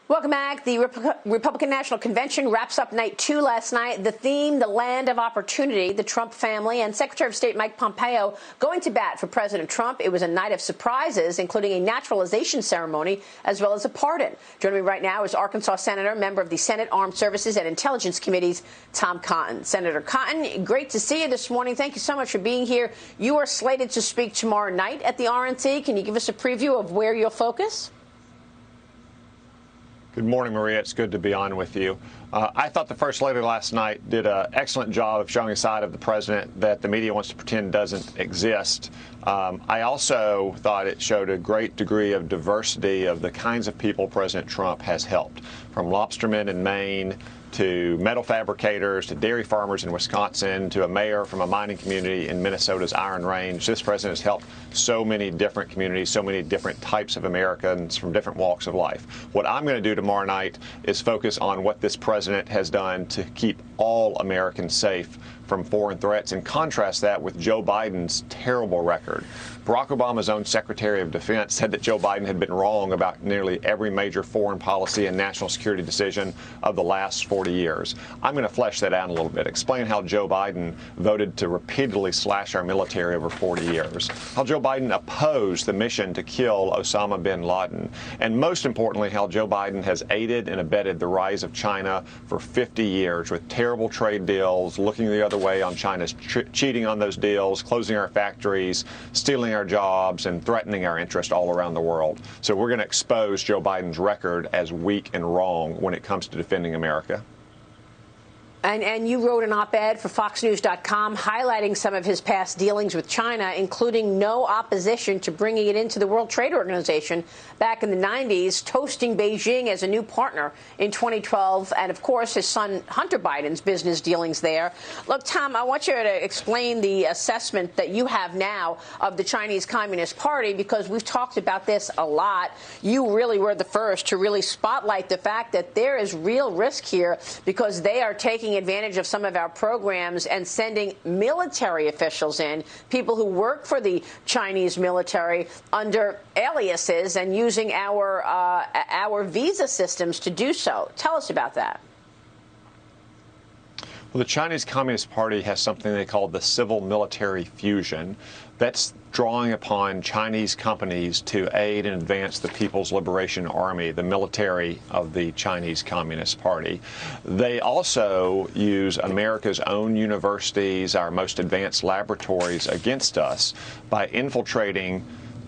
Welcome back. The Republican National Convention wraps up night 2 last night. The theme, the land of opportunity, the Trump family, and Secretary of State Mike Pompeo going to bat for President Trump. It was a night of surprises, including a naturalization ceremony, as well as a pardon. Joining me right now is Arkansas Senator, member of the Senate Armed Services and Intelligence Committees, Tom Cotton. Senator Cotton, great to see you this morning. Thank you so much for being here. You are slated to speak tomorrow night at the RNC. Can you give us a preview of where you'll focus? Good morning, Maria. It's good to be on with you. I thought the First Lady last night did an excellent job of showing a side of the president that the media wants to pretend doesn't exist. I also thought it showed a great degree of diversity of the kinds of people President Trump has helped, from lobstermen in Maine to metal fabricators, to dairy farmers in Wisconsin, to a mayor from a mining community in Minnesota's Iron Range. This president has helped so many different communities, so many different types of Americans from different walks of life. What I'm going to do tomorrow night is focus on what this president has done to keep all Americans safe from foreign threats and contrast that with Joe Biden's terrible record. Barack Obama's own Secretary of Defense said that Joe Biden had been wrong about nearly every major foreign policy and national security decision of the last 40 years. I'm going to flesh that out a little bit, explain how Joe Biden voted to repeatedly slash our military over 40 years, how Joe Biden opposed the mission to kill Osama bin Laden, and most importantly, how Joe Biden has aided and abetted the rise of China for 50 years with terrible trade deals, looking the other way on China's cheating on those deals, closing our factories, stealing our jobs, and threatening our interest all around the world. So we're going to expose Joe Biden's record as weak and wrong when it comes to defending America. And you wrote an op-ed for FoxNews.com highlighting some of his past dealings with China, including no opposition to bringing it into the World Trade Organization back in the 90s, toasting Beijing as a new partner in 2012, and, of course, his son Hunter Biden's business dealings there. Look, Tom, I want you to explain the assessment that you have now of the Chinese Communist Party, because we've talked about this a lot. You really were the first to really spotlight the fact that there is real risk here because they are taking advantage of some of our programs and sending military officials in, people who work for the Chinese military under aliases and using our visa systems to do so. Tell us about that. Well, the Chinese Communist Party has something they call the civil-military fusion. That's drawing upon Chinese companies to aid and advance the People's Liberation Army, the military of the Chinese Communist Party. They also use America's own universities, our most advanced laboratories, against us by infiltrating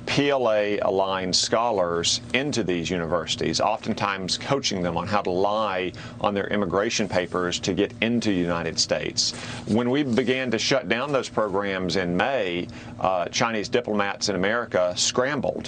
PLA-aligned scholars into these universities, oftentimes coaching them on how to lie on their immigration papers to get into the United States. When we began to shut down those programs in May, Chinese diplomats in America scrambled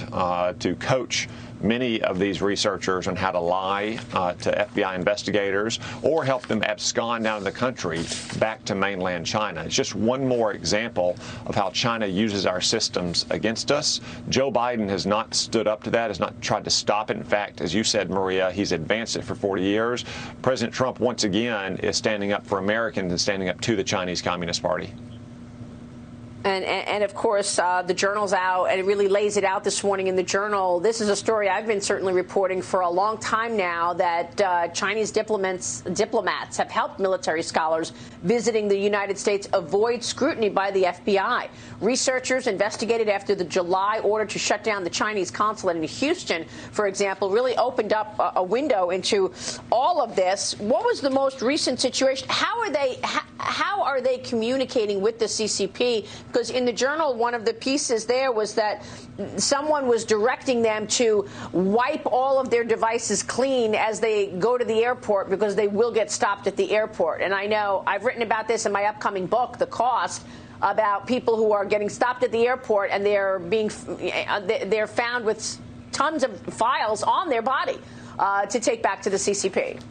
to coach many of these researchers on how to lie to FBI investigators or help them abscond out of the country back to mainland China. It's just one more example of how China uses our systems against us. Joe Biden has not stood up to that, has not tried to stop it. In fact, as you said, Maria, he's advanced it for 40 years. President Trump, once again, is standing up for Americans and standing up to the Chinese Communist Party. And of course, the Journal's out, and it really lays it out this morning in the Journal. This is a story I've been certainly reporting for a long time now, that Chinese diplomats have helped military scholars visiting the United States avoid scrutiny by the FBI. Researchers investigated after the July order to shut down the Chinese consulate in Houston, for example, really opened up a window into all of this. What was the most recent situation? How are they communicating with the CCP? Because in the Journal, one of the pieces there was that someone was directing them to wipe all of their devices clean as they go to the airport because they will get stopped at the airport. And I know I've written about this in my upcoming book, The Cost, about people who are getting stopped at the airport and they're found with tons of files on their body to take back to the CCP.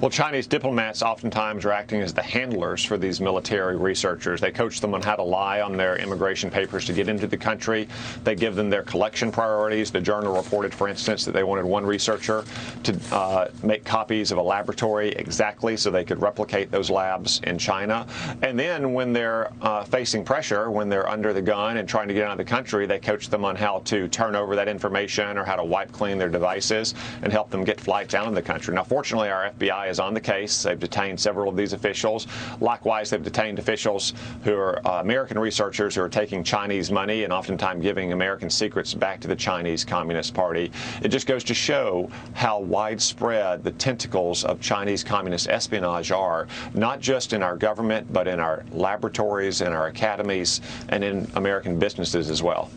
Well, Chinese diplomats oftentimes are acting as the handlers for these military researchers. They coach them on how to lie on their immigration papers to get into the country. They give them their collection priorities. The Journal reported, for instance, that they wanted one researcher to make copies of a laboratory exactly so they could replicate those labs in China. And then when they're facing pressure, when they're under the gun and trying to get out of the country, they coach them on how to turn over that information or how to wipe clean their devices and help them get flights out of the country. Now, fortunately, our FBI is on the case. They've detained several of these officials. Likewise, they've detained officials who are American researchers who are taking Chinese money and oftentimes giving American secrets back to the Chinese Communist Party. It just goes to show how widespread the tentacles of Chinese communist espionage are, not just in our government, but in our laboratories, in our academies, and in American businesses as well.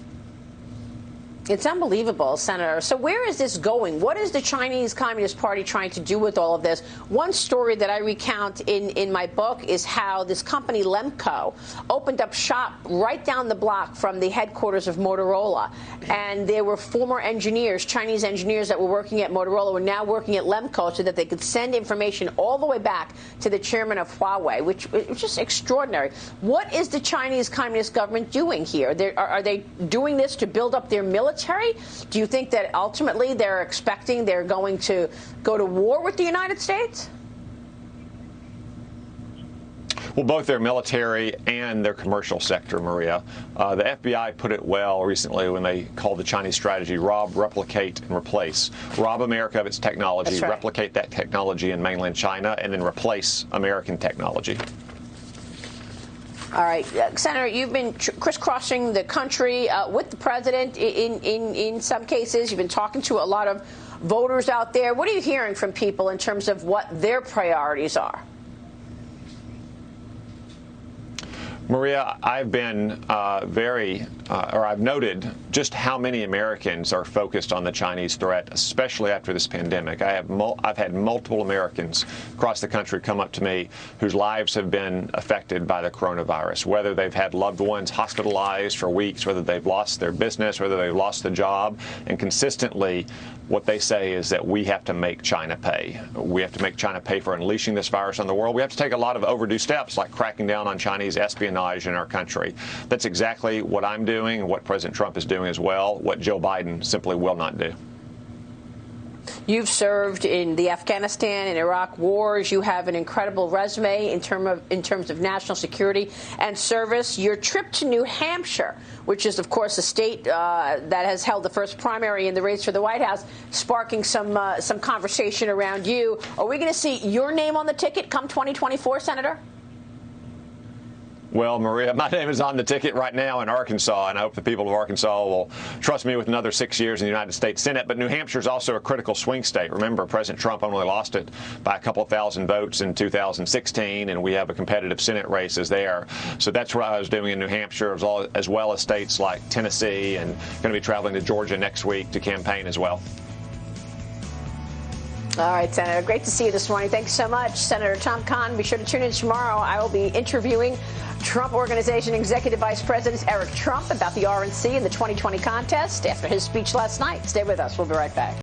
It's unbelievable, Senator. So where is this going? What is the Chinese Communist Party trying to do with all of this? One story that I recount in my book is how this company, Lemco, opened up shop right down the block from the headquarters of Motorola. And there were former engineers, Chinese engineers that were working at Motorola, were now working at Lemco so that they could send information all the way back to the chairman of Huawei, which was just extraordinary. What is the Chinese Communist government doing here? Are they doing this to build up their military? Do you think that ultimately they're expecting they're going to go to war with the United States? Well, both their military and their commercial sector, Maria. The FBI put it well recently when they called the Chinese strategy rob, replicate, and replace. Rob America of its technology, That's right. Replicate that technology in mainland China, and then replace American technology. All right, Senator, you've been crisscrossing the country with the president in some cases. You've been talking to a lot of voters out there. What are you hearing from people in terms of what their priorities are? Maria, I've been I've noted just how many Americans are focused on the Chinese threat, especially after this pandemic. I've had multiple Americans across the country come up to me whose lives have been affected by the coronavirus, whether they've had loved ones hospitalized for weeks, whether they've lost their business, whether they've lost the job, and consistently what they say is that we have to make China pay. We have to make China pay for unleashing this virus on the world. We have to take a lot of overdue steps like cracking down on Chinese espionage in our country. That's exactly what I'm doing and what President Trump is doing as well, what Joe Biden simply will not do. You've served in the Afghanistan and Iraq wars. You have an incredible resume in terms of national security and service. Your trip to New Hampshire, which is, of course, a state that has held the first primary in the race for the White House, sparking some conversation around you. Are we going to see your name on the ticket come 2024, Senator? Well, Maria, my name is on the ticket right now in Arkansas, and I hope the people of Arkansas will trust me with another 6 years in the United States Senate. But New Hampshire is also a critical swing state. Remember, President Trump only lost it by a couple of thousand votes in 2016, and we have a competitive Senate races there. So that's what I was doing in New Hampshire, as well as states like Tennessee, and going to be traveling to Georgia next week to campaign as well. All right, Senator. Great to see you this morning. Thank you so much, Senator Tom Cotton. Be sure to tune in tomorrow. I will be interviewing Trump Organization Executive Vice President Eric Trump about the RNC in the 2020 contest after his speech last night. Stay with us. We'll be right back.